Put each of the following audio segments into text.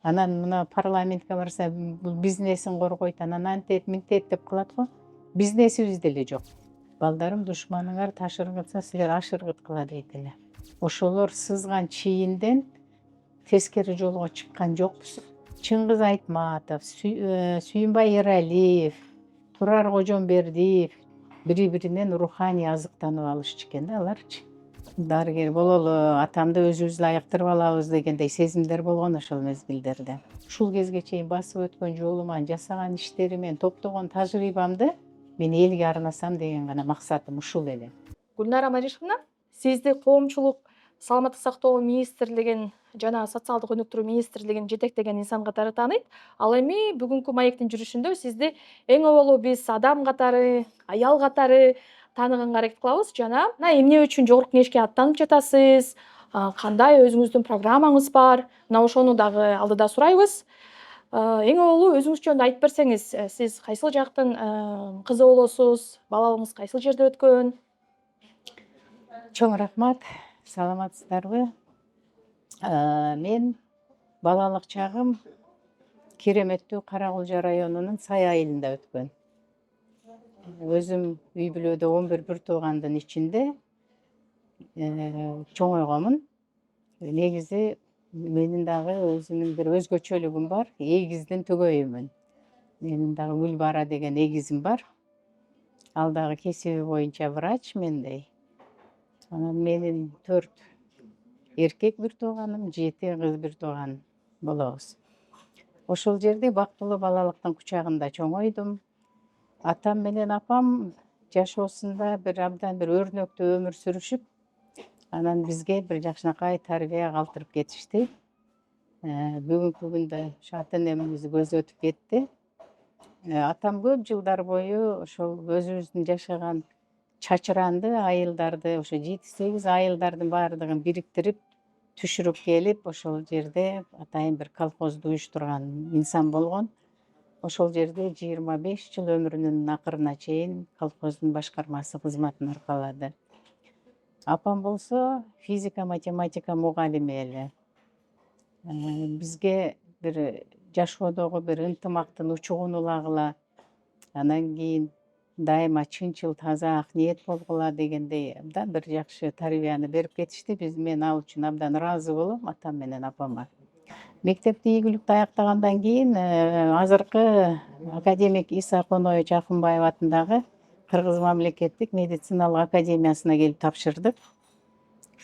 Анан мына парламентке барса бул бизнесин коргойт, анан антет минтет деп кылат го. Бизнесибиз деле жок. Балдарым душманыңар таш ыргытса силер аш ыргыткыла дейт эле. Ошолор сызган чийинден тескери жолго чыккан жокпуз. Чыңгыз Айтматов, Сүйүнбай Эралиев, Турар Кожомбердиев бири-биринен руханий азыктанып алышчу экен да аларчы. Дарыгер бололу, атамды өзүбүз ылайыктырып алабыз дегендей сезимдер болгон ошол мезгилдерде. Ушул кезге чейин басып өткөн жолума, жасаган иштеримен, топтогон тажрыйбамды мен элге арнасам деген гана максатым ушул эле. Гүлнара Маришовна, сизди коомчулук саламаттык сактоо министрлигин жана социалдык өнүктүрүү министрлигин жетектеген инсан катары тааныйт. Ал эми бүгүнкү маектин жүрүшүндө сизди эң оболу биз адам катары, аял катары тааныганга аракет кылабыз жана эмне үчүн жогорку кеңешке аттанып жатасыз, кандай өзүңүздүн программаңыз бар, мына ошону дагы алдыда сурайбыз. Эң оболу өзүңүз жөнүндө айтып берсеңиз, сиз кайсыл жактын кызы болосуз, балалыгыңыз кайсыл жерде өткөн? Чоң рахмат, саламатсыздарбы? Мен балалык чагым Кереметтүү Кара Кулжа районунун Сай айылында өткөн. Өзүм үй бүлөдө 11 бир туугандын ичинде чоңойгонмун. Негизи менин дагы өзүмдүн бир өзгөчөлүгүм бар. Эгиздин төгөйүмүн. Менин дагы Гүлбара деген эгизим бар. Ал дагы кесиби боюнча врач мендей. Анан менин 4 эркек бир тууганым, 7 кыз бир тууган болобуз. Ошол жерде бактылуу балалыктын кучагында чоңойдум. Атам менен апам жашоосунда бир абдан бир өрнөктүү өмүр сүрүшүп, анан бизге бир жакшынакай тарбия калтырып кетишти. Бүгүнкү күндө ошо ата-энемиз көзү өтүп кетти. Атам көп жылдар бою ошол өзүбүздүн жашаган чачыранды айылдарды, ошо 7-8 айылдардын баардыгын бириктирип, түшүрүп келип, ошол жерде атайын бир колхозду уюштурган инсан болгон. Ошол жерде 25 жыл өмүрүнүн акырына чейин колхоздун башкармасы кызматын аркалады. Апам болсо физика, математика мугалими эле. Бизге бир жашоодогу бир ынтымактын учугун улагыла, анан кийин дайыма чынчыл, таза, ак ниет болгула дегендей абдан бир жакшы тарбияны берип кетишти. Мен ал үчүн абдан ыраазы болом атам менен апама. Мектепти ийгиликтүү аяктагандан кийин азыркы академик Иса Коноевич Акынбаев атындагы Кыргыз мамлекеттик медициналык академиясына келип тапшырдык.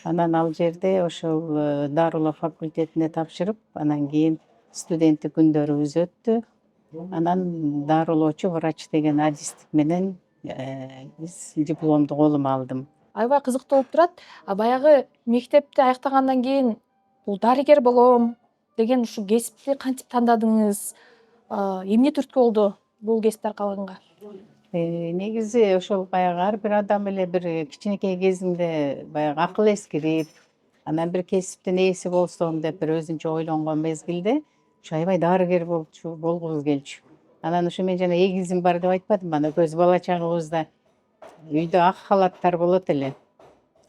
Анан ал жерде ошол дарулоо факультетине тапшырып, анан кийин студенттик күндөрүбүз өттү. Анан дарулоочу врач деген адистик менен биз дипломду колума алдым. Аябай кызыктуу болуп турат. Баягы мектепти аяктагандан кийин бул дарыгер болом деген ушул кесипти кантип тандадыңыз? Эмне түрткү болду бул кесипти аркалаганга? Негизи ошол баягы ар бир адам эле бир кичинекей кезинде баягы акыл эскирип, анан бир кесиптин ээси болсом деп бир өзүнчө ойлонгон мезгилде ушу аябай дарыгер болгубуз келчү. Анан ушу мен жана эгизим бар деп айтпадымбы, ана көз бала чагыбызда үйдө ак халаттар болот эле.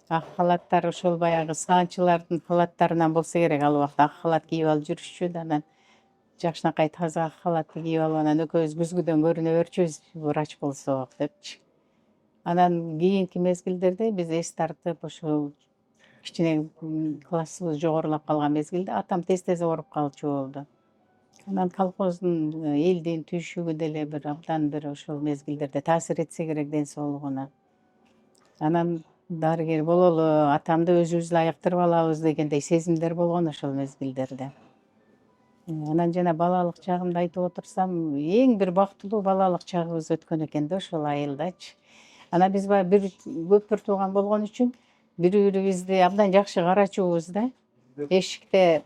Ак халаттар ошол баягы саанчылардын халаттарынан болсо керек, ал убакта ак халат кийип алып жүрүшчү да, анан жакшынакай таза ак халатты кийип алып, анан экөөбүз күзгүдөн көрүнө берчүбүз, врач болсок депчи. Анан кийинки мезгилдерде биз эс тартып, ошол кичине классыбыз жогорулап калган мезгилде атам тез ооруп калчу болду. Анан колхоздун, элдин түйшүгү деле бир абдан бир ошол мезгилдерде таасир этсе керек ден соолугуна. Анан дарыгер бололу, атамды өзүбүз ылайыктырып алабыз дегендей сезимдер болгон ошол мезгилдерде. Анан жана балалык чагымды айтып отурсам, эң бир бактылуу балалык чагыбыз өткөн экен да ошол айылдачы. Анан биз баягы көп бир тууган болгон үчүн бири-бирибизди абдан жакшы карачубуз да. Эшикте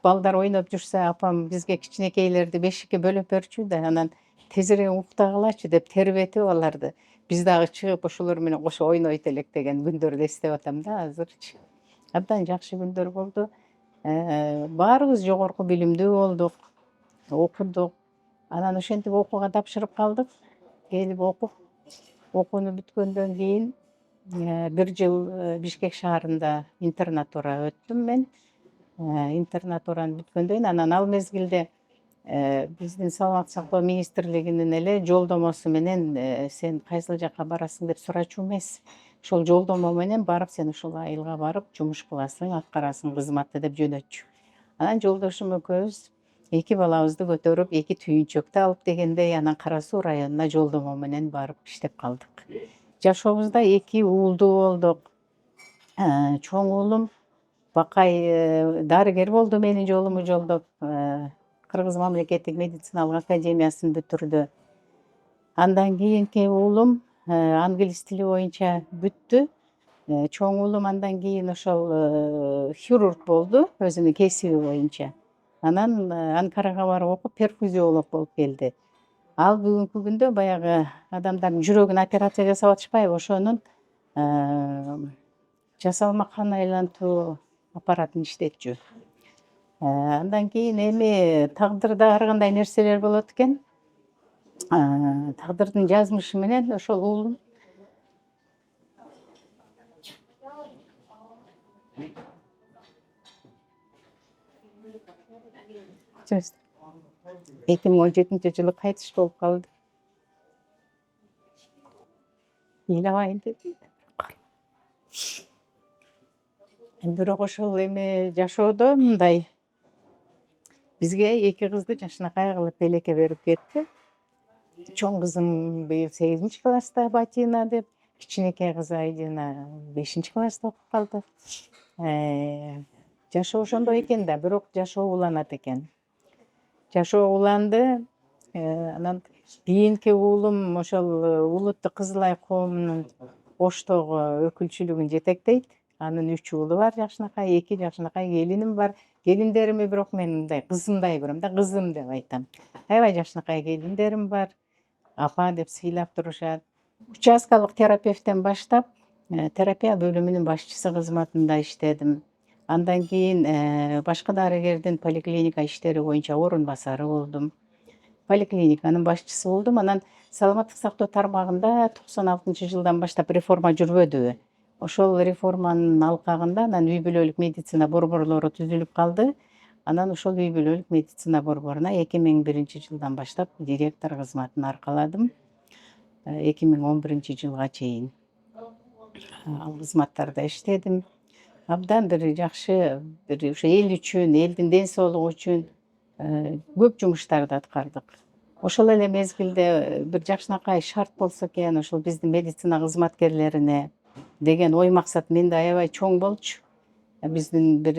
балдар ойноп жүрсө, апам бизге кичинекейлерди бешикке бөлөп берчү да, анан тезирээк уктагылачы деп тербетип аларды. Биз дагы чыгып ошолор менен кошо ойнойт элек деген күндөрдү эстеп атам да азырчы. Абдан жакшы күндөр болду. Баарыбыз жогорку билимдүү болдук, окудук. Анан ошентип окууга тапшырып калдык. Келип окуп, окууну бүткөндөн кийин 1 жыл Бишкек шаарында интернатура өттүм мен. интернатураны бүткөндөн кийин анан ал мезгилде биздин саламаттык сактоо министрлигинин эле жолдомосу менен сен кайсыл жакка барасың деп сурачу эмес. Ошол жолдомо менен барып сен ушул айылга барып жумуш кыласың, аткарасың кызматты деп жөнөтчү. Анан жолдошум экөөбүз 2 балабызды көтөрүп 2 түйүнчөктү алып дегендей анан Кара Суу районуна жолдомо менен барып иштеп калдык. Жашообузда 2 уулдуу болдук. Чоң уулум Бакай дарыгер болду, менин жолуму жолдоп, Кыргыз мамлекеттик медициналык академиясын бүтүрдү. Андан кийинки уулум англис тили боюнча бүттү. Чоң уулум андан кийин ошол хирург болду, өзүнүн кесиби боюнча. Анан Анкарага барып окуп, перфузиолог болуп келди. Ал бүгүнкү күндө баягы адамдардын жүрөгүнө операция жасап атышпайбы, ошонун жасалмакан айлантуу аппаратын иштетчү. Андан кийин эми тагдырда ар кандай нерселер болот экен. Тагдырдын жазмышы менен ошол уулум Just 2017-жылы кайтыш болуп калды. Ыйлабайын деди. Бирок ошол эми жашоодо мындай бизге 2 кызды жакшынакай кылып белекке берип кетти. Чоң кызым быйыл 8-класста Батина деп, кичинекей кызы Айдина 5-класста окуп калды. Жашоо ошондой экен да, бирок жашоо уланат экен. Жашоо уланды. Анан кийинки уулум ошол улуттук Кызылай коомунун Оштогу өкүлчүлүгүн жетектейт. Анын 3 уулу бар жакшынакай, 2 жакшынакай келиним бар. Келиндерими бирок мен мындай кызымдай көрөм да, кызым деп айтам. Аябай жакшынакай келиндерим бар. Апа деп сыйлап турушат. Участкалык терапевттен баштап, терапия бөлүмүнүн башчысы кызматында иштедим. Андан кийин башкы дарыгердин поликлиника иштери боюнча орун басары болдум. Поликлиниканын башчысы болдум. Анан саламаттык сактоо тармагында 96-жылдан баштап реформа жүрбөдүбү? Ошол реформанын алкагында анан үй бүлөлүк медицина борборлору түзүлүп калды. Анан ошол үй бүлөлүк медицина борборуна 2001-жылдан баштап директор кызматын аркаладым. 2011-жылга чейин ал кызматтарда иштедим. Абдан бир жакшы, бир ушу эл үчүн, элдин ден соолугу үчүн көп жумуштарды аткардык. Ошол эле мезгилде бир жакшынакай шарт болсо экен, ошол биздин медицина кызматкерлерине деген ой максат менде аябай чоң болчу. Биздин бир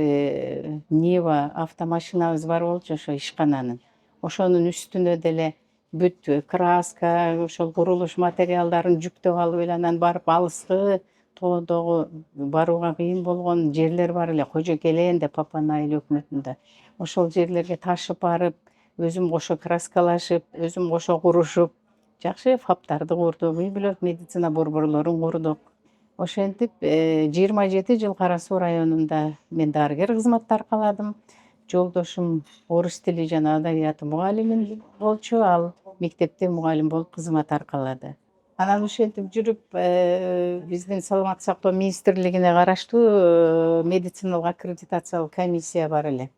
Нива автомашинабыз бар болчу, ошо ишкананын. Ошонун үстүнө деле бүт краска, ошол курулуш материалдарын жүктөп алып эле анан барып алыскы тоодогу барууга кыйын болгон жерлер бар эле, Кожокелен деп Папан айыл өкмөтүндө. Ошол жерлерге ташып барып, өзүм кошо краскалашып, өзүм кошо курушуп, жакшы фаптарды курдук, үй бүлөлүк медицина борборлорун курдук. Ошентип 27 жыл Кара Суу районунда мен дарыгер кызматты аркаладым. Жолдошум орус тили жана адабияты мугалими болчу, ал мектепте мугалим болуп кызмат аркалады. Анан ошентип жүрүп биздин саламаттык сактоо министрлигине караштуу медициналык аккредитациялык комиссия бар эле.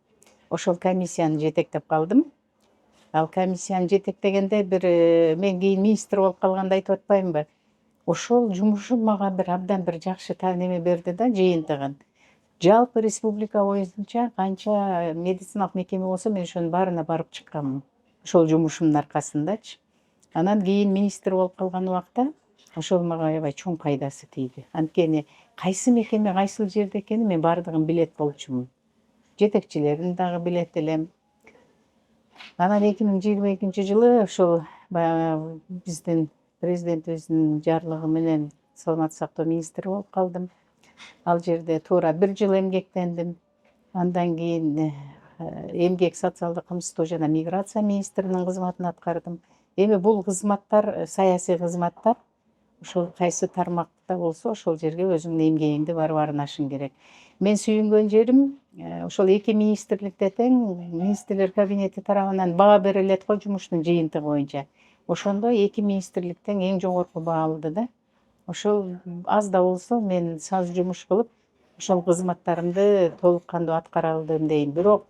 Ошол комиссияны жетектеп калдым. Ал комиссияны жетектегенде бир мен кийин министр болуп калганда айтып атпаймынбы? Ошол жумушум мага бир абдан бир жакшы неме берди да, жыйынтыгын. Жалпы республика боюнча канча медициналык мекеме болсо мен ошонун баарына барып чыкканмын. Ошол жумушумдун аркасындачы. Анан кийин министр болуп калган убакта ошол мага аябай чоң пайдасы тийди. Анткени кайсы мекеме кайсыл жерде экенин мен баардыгын билет болчумун. Жетекчилерин дагы билет элем. Анан 2022-жылы ошол баягы биздин президентибиздин жарлыгы менен саламаттык сактоо министри болуп калдым. Ал жерде туура 1 жыл эмгектендим. Андан кийин эмгек, социалдык камсыздоо жана миграция министринин кызматын аткардым. Эми бул кызматтар саясий кызматтар. Ошол кайсы тармакта болсо ошол жерге өзүңдүн эмгегиңди барып арнашың керек. Мен сүйүнгөн жерим ошол 2 министрликте тең министрлер кабинети тарабынан баа берилет го жумуштун жыйынтыгы боюнча. Ошондо 2 министрликтен эң жогорку баа алды да. Ошол аз да болсо мен саз жумуш кылып ошол кызматтарымды толук кандуу аткара алдым дейм. Бирок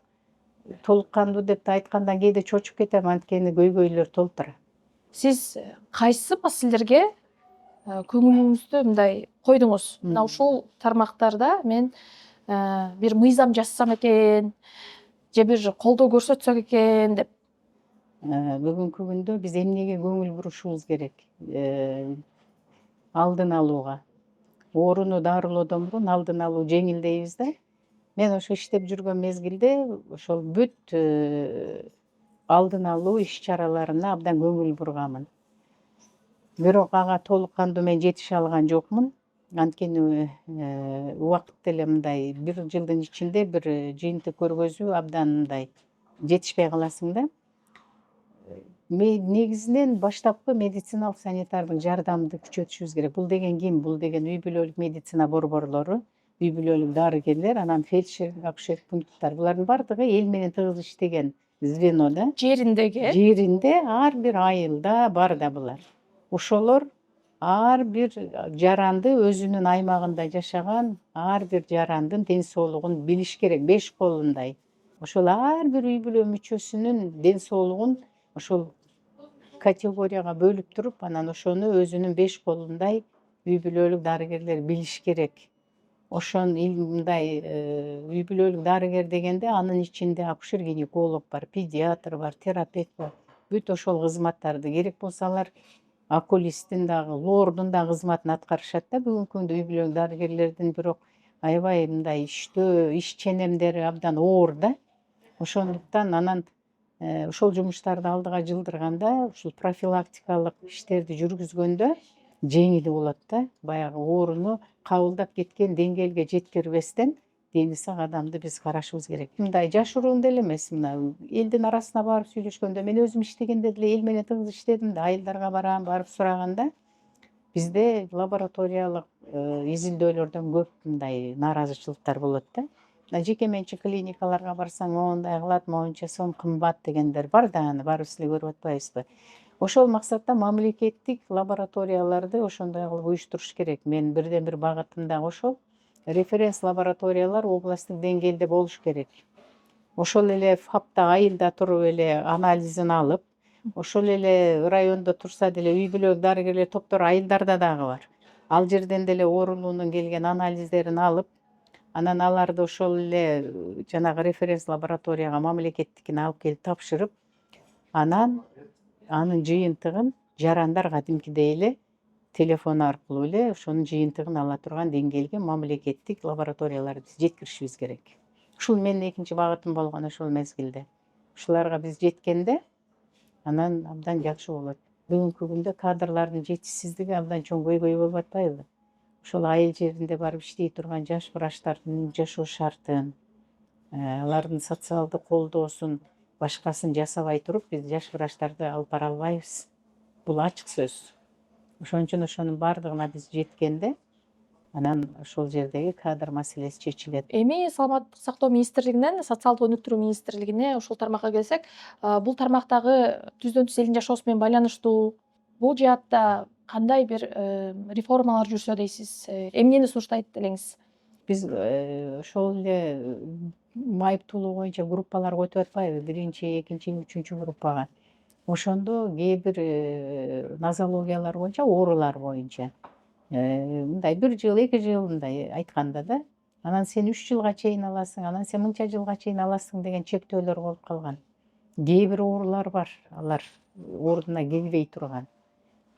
толук кандуу деп да айткандан кээде чочуп кетем, анткени көйгөйлөр толтура. Сиз кайсы маселелерге көңүлүңүздү мындай койдуңуз? Мына ушул тармактарда мен бир мыйзам жазсам экен же бир колдоо көрсөтсөк экен деп. Бүгүнкү күндө биз эмнеге көңүл бурушубуз керек? Алдын алууга. Ооруну дарылоодон мурун алдын алуу жеңил дейбиз да. Мен ошо иштеп жүргөн мезгилде ошол бүт алдын алуу иш-чараларына абдан көңүл бурганмын. Бирок ага толук кандуу мен жетише алган жокмун. Анткени убакыт деле мындай 1 жылдын ичинде бир жыйынтык көргөзүү абдан мындай жетишпей каласың да. Негизинен баштапкы медициналык санитардык жардамды күчөтүшүбүз керек. Бул деген ким? Бул деген үй бүлөлүк медицина борборлору, үй бүлөлүк дарыгерлер, анан фельдшерлик, акушерлик пункттар. Булардын баардыгы эл менен тыгыз иштеген звено да. Жеринде ар бир айылда бар да булар. Ошолор ар бир жаранды өзүнүн аймагында жашаган ар бир жарандын ден соолугун билиш керек, 5 колундай. Ошол ар бир үй бүлө мүчөсүнүн ден соолугун ошол категорияга бөлүп туруп, анан ошону өзүнүн 5 колундай үй бүлөлүк дарыгерлер билиш керек. Ошон мындай үй бүлөлүк дарыгер дегенде анын ичинде акушер-гинеколог бар, педиатр бар, терапевт бар. Бүт ошол кызматтарды керек болсо алар окулисттин дагы, лордун да кызматын аткарышат да бүгүнкү күндө үй бүлөлүк дарыгерлердин. Бирок аябай мындай иштөө, иш ченемдери абдан оор да. Ошондуктан анан ошол жумуштарды алдыга жылдырганда, ушул профилактикалык иштерди жүргүзгөндө жеңил болот да. Баягы ооруну кабылдап кеткен деңгээлге жеткирбестен дени сак адамды биз карашыбыз керек. Мындай жашыруун деле эмес, мына элдин арасына барып сүйлөшкөндө, мен өзүм иштегенде деле эл менен тыгыз иштедим да, айылдарга барам, барып сураганда бизде лабораториялык изилдөөлөрдөн көп мындай нааразычылыктар болот да. Мына жеке менчик клиникаларга барсаң, моундай кылат, моунча сом кымбат дегендер бар да, аны баарыбыз эле көрүп атпайбызбы? Ошол максатта мамлекеттик лабораторияларды ошондой кылып уюштуруш керек. Мен бирден бир багытым дагы ошол. Референс лабораториялар областтык деңгээлде болуш керек. Ошол эле ФАПта айылда туруп эле анализин алып, ошол эле райондо турса деле үй бүлөлүк дарыгерлер топтору айылдарда дагы бар. Ал жерден деле оорулуунун келген анализдерин алып, анан аларды ошол эле жанагы референс лабораторияга мамлекеттикине алып келип тапшырып, анан анын жыйынтыгын жарандар кадимкидей эле телефон аркылуу эле ошонун жыйынтыгын ала турган деңгээлге мамлекеттик лабораторияларды жеткиришибиз керек. Ушул менин экинчи багытым болгон ошол мезгилде. Ушуларга биз жеткенде анан абдан жакшы болот. Бүгүнкү күндө кадрлардын жетишсиздиги абдан чоң көйгөй болуп атпайбы? Ошол айыл жеринде барып иштей турган жаш врачтардын жашоо шартын, алардын социалдык колдоосун, башкасын жасабай туруп биз жаш врачтарды алып бара албайбыз. Бул ачык сөз. Ошон үчүн ошонун баардыгына биз жеткенде анан ошол жердеги кадр маселеси чечилет. Эми саламаттык сактоо министрлигинен социалдык өнүктүрүү министрлигине ушул тармакка келсек, бул тармактагы түздөн түз элдин жашоосу менен байланыштуу бул жаатта кандай бир реформалар жүрсө дейсиз? Эмнени сунуштайт элеңиз? Биз ошол эле майыптуулук боюнча группаларга өтүп атпайбы? 1, 2, 3 группага. Ошондо кээ бир нозологиялар боюнча, оорулар боюнча мындай 1 жыл, 2 жыл мындай айтканда да, анан сен 3 жылга чейин аласың, анан сен мынча жылга чейин аласың деген чектөөлөр болуп калган. Кээ бир оорулар бар, алар ордуна келбей турган.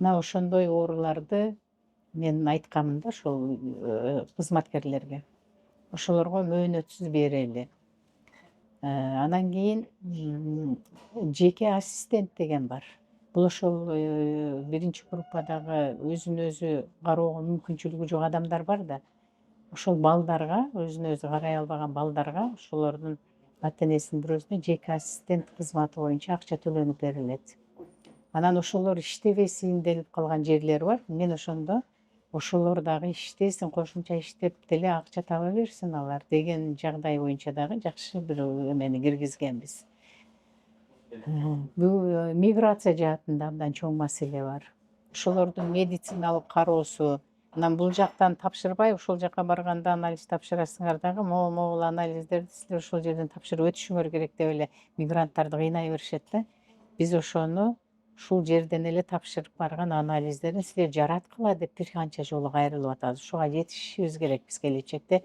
Мына ошондой ооруларды мен айтканмын да ошол кызматкерлерге. Ошолорго мөөнөтсүз берели. Анан кийин жеке ассистент деген бар. Бул ошол 1 группадагы өзүн өзү кароого мүмкүнчүлүгү жок адамдар бар да. Ошол балдарга, өзүн өзү карай албаган балдарга ошолордун ата-энесинин бирөөсүнө жеке ассистент кызматы боюнча акча төлөнүп берилет. Анан ошолор иштебесин делип калган жерлери бар. Мен ошондо ошолор дагы иштесин, кошумча иштеп деле акча таба берсин алар деген жагдай боюнча дагы жакшы бир эмени киргизгенбиз. Миграция жаатында абдан чоң маселе бар. Ошолордун медициналык кароосу Анан бул жактан тапшырбай ошол жака барганда анализ тапшырасыңар дагы могул анализдерди силер ошол жерден тапшырып өтүшүңөр керек деп эле мигранттарды кыйнай беришет да. Биз ошону ушул жерден эле тапшырып барган анализдерин силер жараткыла деп бир канча жолу кайрылып атабыз. Ушуга жетишишибиз керек биз келечекте.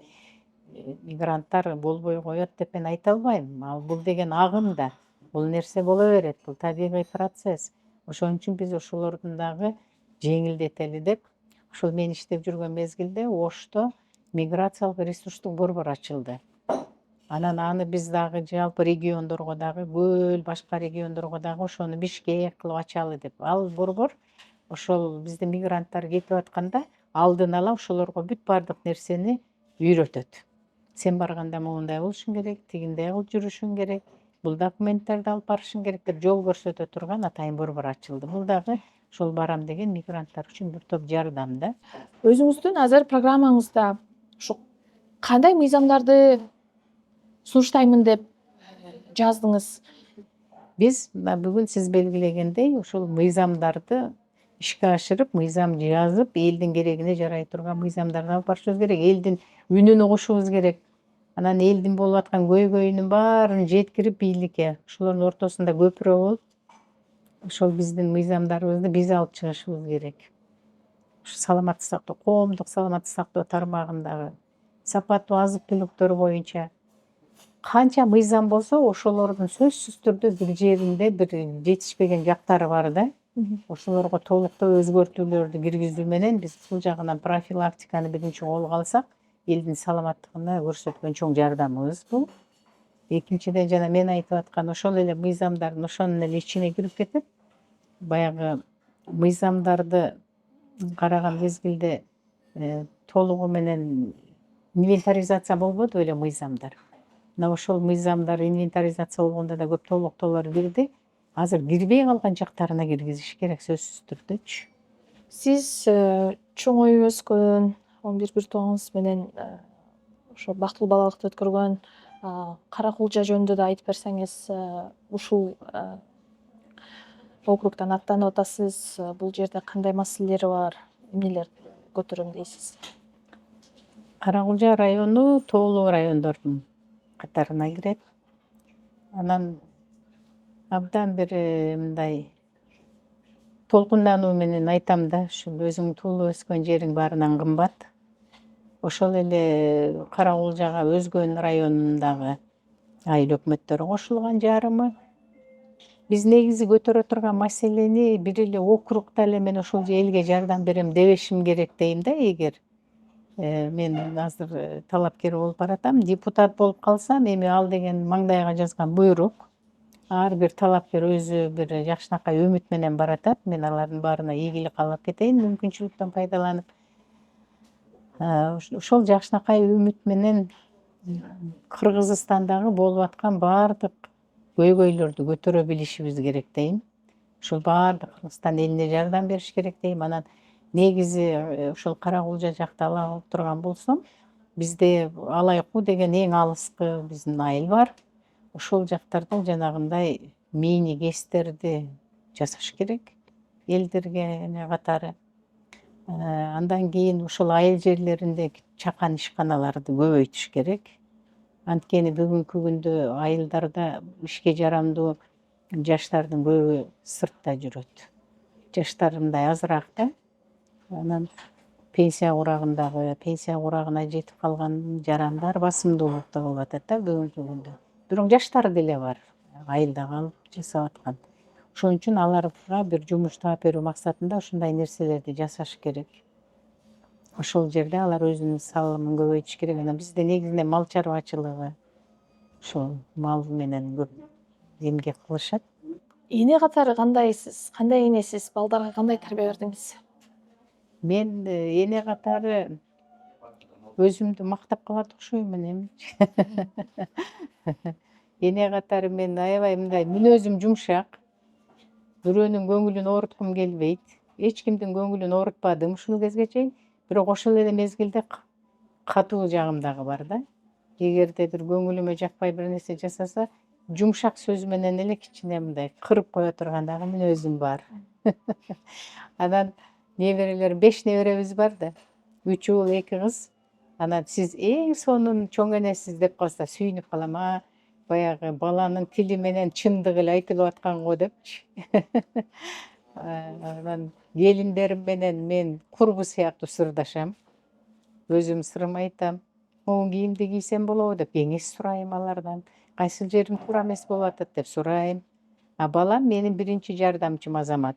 Мигранттар болбой коет деп мен айта албайм. Ал бул деген агым да. Бул нерсе боло берет. Бул табигый процесс. Ошон үчүн биз ошолордун дагы жеңилдетели деп ошол мен иштеп жүргөн мезгилде Ошто миграциялык ресурстук борбор ачылды. Анан аны биз дагы жалпы региондорго дагы башка региондорго дагы ошону Бишкек кылып ачалы деп. Ал борбор ошол биздин мигранттар кетип атканда алдын ала ошолорго бүт баардык нерсени үйрөтөт. Сен барганда моундай болушуң керек, тигиндей кылып жүрүшүң керек, бул документтерди алып барышың керек деп жол көрсөтө турган атайын борбор ачылды. Бул дагы ошол барам деген мигранттар үчүн бир топ жардам да. Өзүңүздүн азыр программаңызда ушу кандай мыйзамдарды сунуштаймын деп жаздыңыз? Биз бүгүн сиз белгилегендей ушул мыйзамдарды ишке ашырып, мыйзам жазып, элдин керегине жарай турган мыйзамдарды алып барышыбыз керек. Элдин үнүн угушубуз керек. Анан элдин болуп аткан көйгөйүнүн баарын жеткирип бийликке, ошолордун ортосунда көпүрө болуп, ошол биздин мыйзамдарыбызды биз алып чыгышыбыз керек. Ушу саламаттык сактоо, коомдук саламаттык сактоо тармагындагы сапаттуу азык-түлүктөр боюнча канча мыйзам болсо, ошолордун сөзсүз түрдө бир жеринде бир жетишпеген жактары бар да. Ошолорго толуктоо өзгөртүүлөрдү киргизүү менен биз бул жагынан профилактиканы биринчи колго алсак, элдин саламаттыгына көрсөткөн чоң жардамыбыз бул. Экинчиден жана мен айтып аткан ошол эле мыйзамдардын ошонун эле ичине кирип кетип, баягы мыйзамдарды караган мезгилде толугу менен инвентаризация болбоду беле мыйзамдар. Мына ошол мыйзамдар инвентаризация болгондо да көп толуктоолор кирди. Азыр кирбей калган жактарына киргизиш керек сөзсүз түрдөчү. Сиз чоңоюп өскөн 11 туугаңыз менен ошо бактылуу балалыкты өткөргөн Кара-Кулжа жөнүндө да айтып берсеңиз, ушул округдан аттанып атасыз. Бул жерде кандай маселелер бар, эмнелерди көтөрөм дейсиз? Кара-Кулжа району тоолуу райондордун катарына кирет. Анан абдан бир мындай толкундануу менен айтам да, ушул өзүң туулуп өскөн жериң баарынан кымбат. Ошол эле Кара-Кулжага Өзгөн районундагы айыл өкмөттөрү кошулган жарымы. Биз негизи көтөрө турган маселени бир эле округда эле мен ошол элге жардам берем дебешим керек дейм да, эгер мен азыр талапкер болуп баратам, депутат болуп калсам, эми ал деген маңдайга жазган буйрук. Ар бир талапкер өзү бир жакшынакай үмүт менен баратат. Мен алардын баарына ийгилик каалап кетейин мүмкүнчүлүктөн пайдаланып. Ошол жакшынакай үмүт менен Кыргызстандагы болуп аткан баардык көйгөйлөрдү көтөрө билишибиз керек дейм. Ушул баардык Кыргызстан элине жардам бериш керек дейм. Анан негизи ошол Кара-Кулжа жакты ала турган болсом, бизде Алайкуу деген эң алыскы биздин айыл бар. Ошол жактарда жанагындай мини гэстерди жасаш керек элдерге эне катары. Андан кийин ушул айыл жерлеринде чакан ишканаларды көбөйтүш керек. Анткени бүгүнкү күндө айылдарда ишке жарамдуу жаштардын көбү сыртта жүрөт. Жаштар мындай азыраак да. Анан пенсия курагына жетип калган жарандар басымдуулукта болуп атат да бүгүнкү күндө. Бирок жаштар деле бар, айылда калып жасап аткан. Ошон үчүн аларга бир жумуш таап берүү максатында ушундай нерселерди жасаш керек. Ошол жерде алар өзүнүн салымын көбөйтүш керек. Анан бизде негизинен мал чарбачылыгы, ошол мал менен көп эмгек кылышат. Эне катары кандайсыз? Кандай энесиз? Балдарга кандай тарбия бердиңиз? Мен эне катары өзүмдү мактап калат окшоймун эмичи. Эне катары мен аябай мындай мүнөзүм жумшак. Бирөөнүн көңүлүн ооруткум келбейт. Эч кимдин көңүлүн оорутпадым ушул кезге чейин. Бирок ошол эле мезгилде катуу жагым дагы бар да. Эгерде бир көңүлүмө жакпай бир нерсе жасаса, жумшак сөз менен эле кичине мындай кырып кое турган дагы мүнөзүм бар. Анан неберелер 5 неберебиз бар да. 3 уул 2 кыз. Анан сиз эң сонун чоң энесиз деп калса сүйүнүп калам. Баягы баланын тили менен чындык эле айтылып аткан го депчи. Анан келиндерим менен мен курбу сыяктуу сырдашам. Өзүм сырымды айтам. Могу кийимди кийсем болобу деп кеңеш сурайм алардан. Кайсыл жерим туура эмес болуп атат деп сурайм. Балам менин биринчи жардамчым Азамат.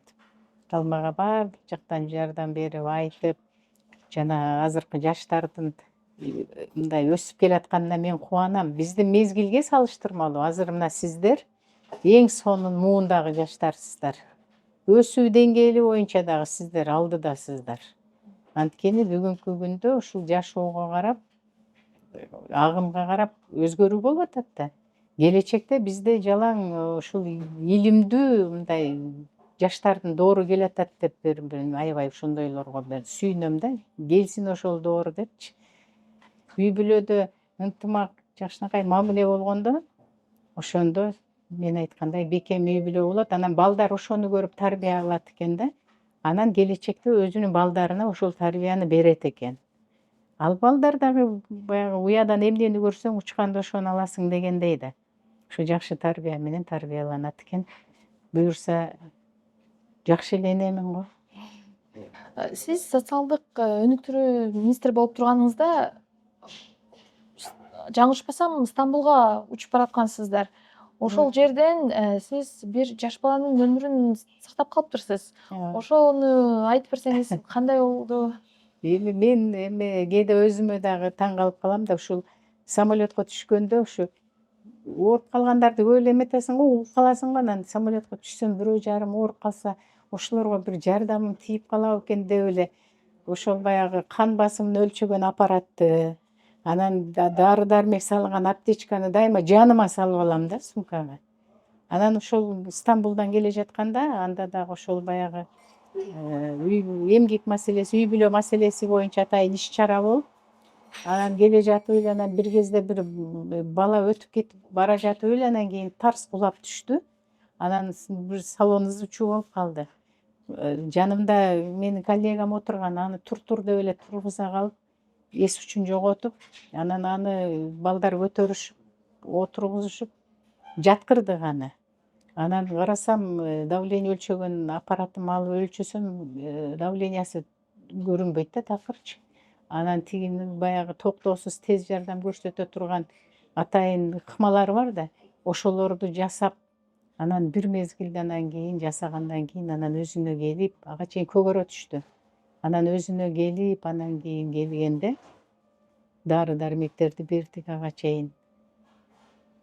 Ал мага баардык жактан жардам берип, айтып, жана азыркы жаштардын мындай өсүп келатканына мен кубанам. Биздин мезгилге салыштырмалуу азыр мына сиздер эң сонун муундагы жаштарсыздар. Өсүү деңгээли боюнча дагы сиздер алдыдасыздар. Анткени бүгүнкү күндө ушул жашоого карап, агымга карап өзгөрүү болуп атат да. Келечекте бизде жалаң ушул илимдүү мындай жаштардын доору келатат деп бир аябай ошондойлорго мен сүйүнөм да. Келсин ошол доор депчи. Үй бүлөдө ынтымак, жакшынакай мамиле болгондо, ошондо мен айткандай бекем үй бүлө болот. Анан балдар ошону көрүп тарбия алат экен да. Анан келечекте өзүнүн балдарына ошол тарбияны берет экен. Ал балдар дагы баягы уядан эмнени көрсөң учканда ошону аласың дегендей да. Ошо жакшы тарбия менен тарбияланат экен. Буюрса жакшы эле энемин го. Сиз социалдык өнүктүрүү министри болуп турганыңызда, жаңылышпасам, Стамбулга учуп бараткансыздар. Ошол жерден сиз бир жаш баланын өмүрүн сактап калыптырсыз. Ошону айтып берсеңиз кандай болду? Эми мен кээде өзүмө дагы таң калып калам да, ушул самолетко түшкөндө ушу ооруп калгандарды көп эле эметесиң го, угуп каласың го. Анан самолетко түшсөм бирөө жарым ооруп калса, ошолорго бир жардамым тийип калабы экен деп эле ошол баягы кан басымын өлчөгөн аппаратты, анан дары дармек салган аптечканы дайыма жаныма салып алам да сумкага. Анан ошол Стамбулдан келе жатканда, анда дагы ошол баягы эмгек маселеси, үй бүлө маселеси боюнча атайын иш чара болуп, анан келе жатып эле анан бир кезде бир бала өтүп кетип бара жатып эле анан кийин тарс кулап түштү. Анан бир салон ызы чуу болуп калды. Жанымда менин коллегам отурган, аны тур деп эле тургуза калып, эс учун жоготуп, анан аны балдар көтөрүшүп, отургузушуп, жаткырдык аны. Анан карасам, давление өлчөгөн аппаратымды алып өлчөсөм, давлениясы көрүнбөйт да такырчы. Анан тигинин баягы токтоосуз тез жардам көрсөтө турган атайын ыкмалар бар да, ошолорду жасап, анан бир мезгилде анан кийин жасагандан кийин анан өзүнө келип, ага чейин көгөрө түштү. Анан өзүнө келип, анан кийин келгенде дары дармектерди бердик ага чейин.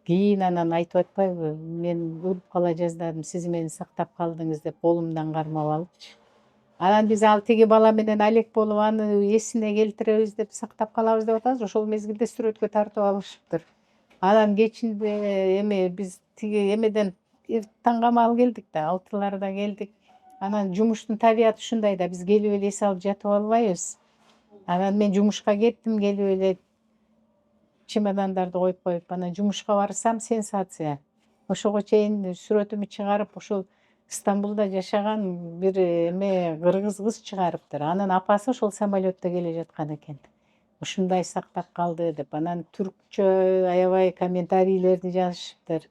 Кийин анан айтып атпайбы, мен өлүп кала жаздадым, сиз мени сактап калдыңыз деп колумдан кармап алыпчы. Анан биз ал тиги бала менен алек болуп, аны эсине келтиребиз деп, сактап калабыз деп атабыз. Ошол мезгилде сүрөткө тартып алышыптыр. Анан кечинде эми биз тиги эмеден таңгамал келдик да, 6-ларда келдик. Анан жумуштун табияты ушундай да, биз келип эле эс алып жатып албайбыз. Анан мен жумушка кеттим, келип эле чемодандарды коюп, анан жумушка барсам сенсация. Ошого чейин сүрөтүмү чыгарып, ошол Стамбулда жашаган бир кыргыз кыз чыгарыптыр. Анын апасы ошол самолетто келе жаткан экен. Ушундай сактап калды деп. Анан түркчө аябай комментарийлерди жазышыптыр.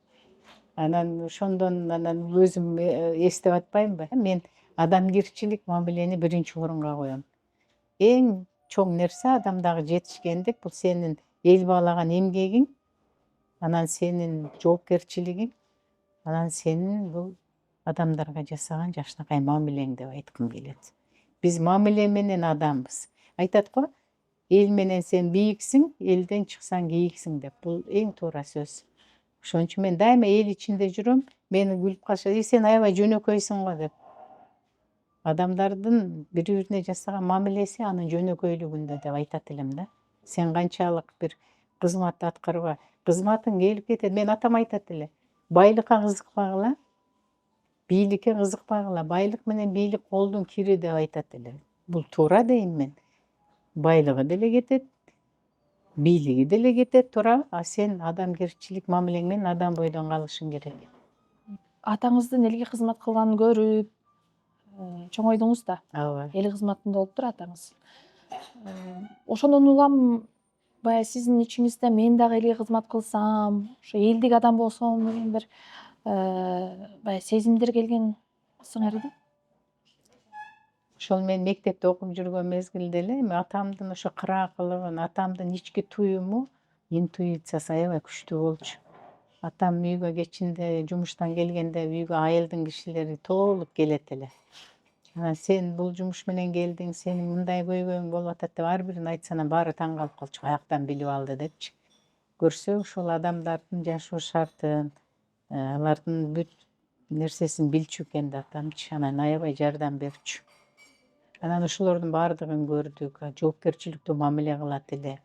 Анан ошондон анан өзүм эстеп атпаймынбы? Мен адамгерчилик мамилени биринчи орунга коем. Эң чоң нерсе адамдагы жетишкендик, бул сенин эл баалаган эмгегиң, анан сенин жоопкерчилигиң, анан сенин бул адамдарга жасаган жакшынакай мамилең деп айткым келет. Биз мамиле менен адамбыз. Айтат го, эл менен сен бийиксиң, элден чыксаң кийиксиң деп. Бул эң туура сөз. Ошон үчүн мен дайыма эл ичинде жүрөм. Мени күлүп калышат, сен аябай жөнөкөйсүң го деп. Адамдардын бири-бирине жасаган мамилеси анын жөнөкөйлүгүндө деп айтат элем да. Сен канчалык бир кызмат аткарба, кызматың келип кетет. Мен атам айтат эле, байлыкка кызыкпагыла, бийликке кызыкпагыла. Байлык менен бийлик колдун кири деп айтат эле. Бул туура дейм мен. Байлыгы деле кетет, бийлиги деле кетет, туурабы? А сен адамгерчилик мамилең менен адам бойдон калышың керек. Атаңыздын элге кызмат кылганын көрүп, чоңойдуңуз да. Ооба. Эл кызматында болуптур атаңыз. Ошондон улам баягы сиздин ичиңизде мен дагы элге кызмат кылсам, ошо элдик адам болсом деген бир баягы сезимдер келген сыңар да. Ошол мен мектепте окуп жүргөн мезгилде эле эми атамдын ошо кыраакылыгын, атамдын ички туюму, интуициясы аябай күчтүү болчу. Атам үйгө кечинде жумуштан келгенде үйгө айылдын кишилери толуп келет эле. Анан сен бул жумуш менен келдиң, сенин мындай көйгөйүң болуп атат деп ар бирин айтса анан баары таң калып калчу. Каяктан билип алды депчи. Көрсөк ошол адамдардын жашоо шартын, алардын бүт нерсесин билчү экен да атамчы. Анан аябай жардам берчү. Анан ошолордун баардыгын көрдүк, жоопкерчиликтүү мамиле кылат эле.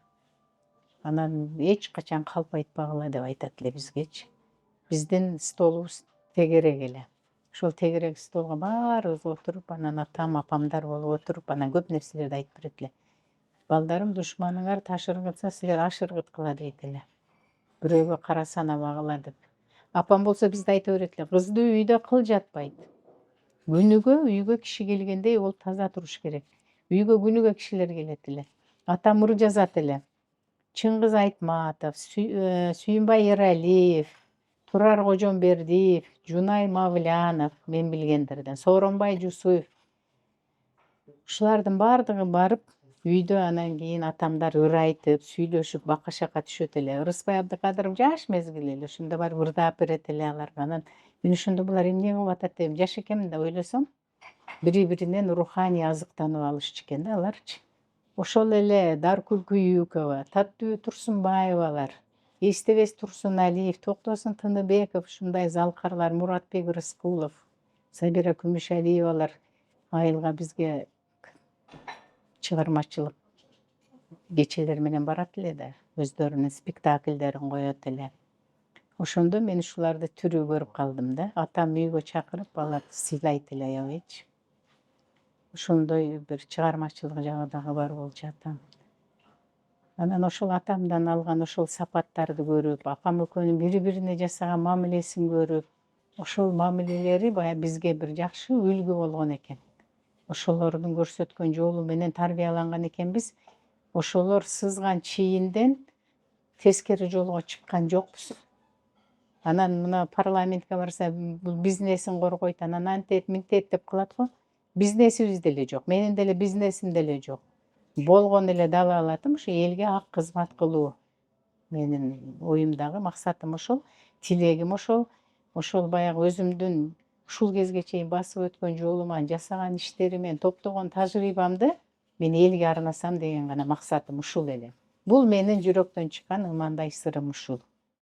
Анан эч качан калп айтпагыла деп айтат эле бизгечи. Биздин столубуз тегерек эле. Ошол тегерек столго баарыбыз отуруп, анан атам, апамдар болуп отуруп, анан көп нерселерди айтып берет эле. Балдарым, душманыңар таш ыргытса, силер аш ыргыткыла дейт эле. Бирөөгө кара санабагыла деп. Апам болсо бизде айта берет эле, кызды үйдө кыл жатпайт. Күнүгө үйгө киши келгендей ол таза туруш керек. Үйгө күнүгө кишилер келет эле. Атам ыр жазат эле. Чыңгыз Айтматов, Сүйүнбай Эралиев, Турар Кожомбердиев, Жунай Мавлянов, мен билгендерден, Сооронбай Жусуев. Ушулардын баардыгы барып, үйдө анан кийин атамдар ыр айтып, сүйлөшүп, бака-шака түшөт эле. Ырысбай Абдыкадыров жаш мезгил эле, ошондо барып ырдап берет эле аларга. Анан мен ошондо булар эмне кылып атат деп жаш экенмин да ойлосом, бири-биринен руханий азыктанып алышчу экен да аларчы. Ошол эле Даркүл Күйүүкова, Таттыбү Турсунбаевалар, Эстебес Турсуналиев, Токтосун Тыныбеков, ушундай залкарлар, Муратбек Рыскулов, Сабира Күмүшалиевалар айылга бизге чыгармачылык кечелер менен барат эле да, өздөрүнүн спектакльдерин коет эле. Ошондо мен ушуларды тирүү көрүп калдым да. Атам үйгө чакырып, аларды сыйлайт эле аябайчы. Ошондой бир чыгармачылык жагы дагы бар болчу атам. Анан ошол атамдан алган ошол сапаттарды көрүп, апам экөөнүн бири-бирине жасаган мамилесин көрүп, ошол мамилелери баягы бизге бир жакшы үлгү болгон экен. Ошолордун көрсөткөн жолу менен тарбияланган экенбиз. Ошолор сызган чийинден тескери жолго чыккан жокпуз. Анан мына парламентке барса, бул бизнесин коргойт, анан антет, мынтет деп кылат го. Бизнесибиз деле жок, менин деле бизнесим деле жок. Болгон эле далаалатым ушу элге ак кызмат кылуу. Менин оюмдагы максатым ошол, тилегим ошол. Ошол баягы өзүмдүн ушул кезге чейин басып өткөн жолума, жасаган иштериме, топтогон тажрыйбамды мен элге арнасам деген гана максатым ушул эле. Бул менин жүрөктөн чыккан ымандай сырым ушул.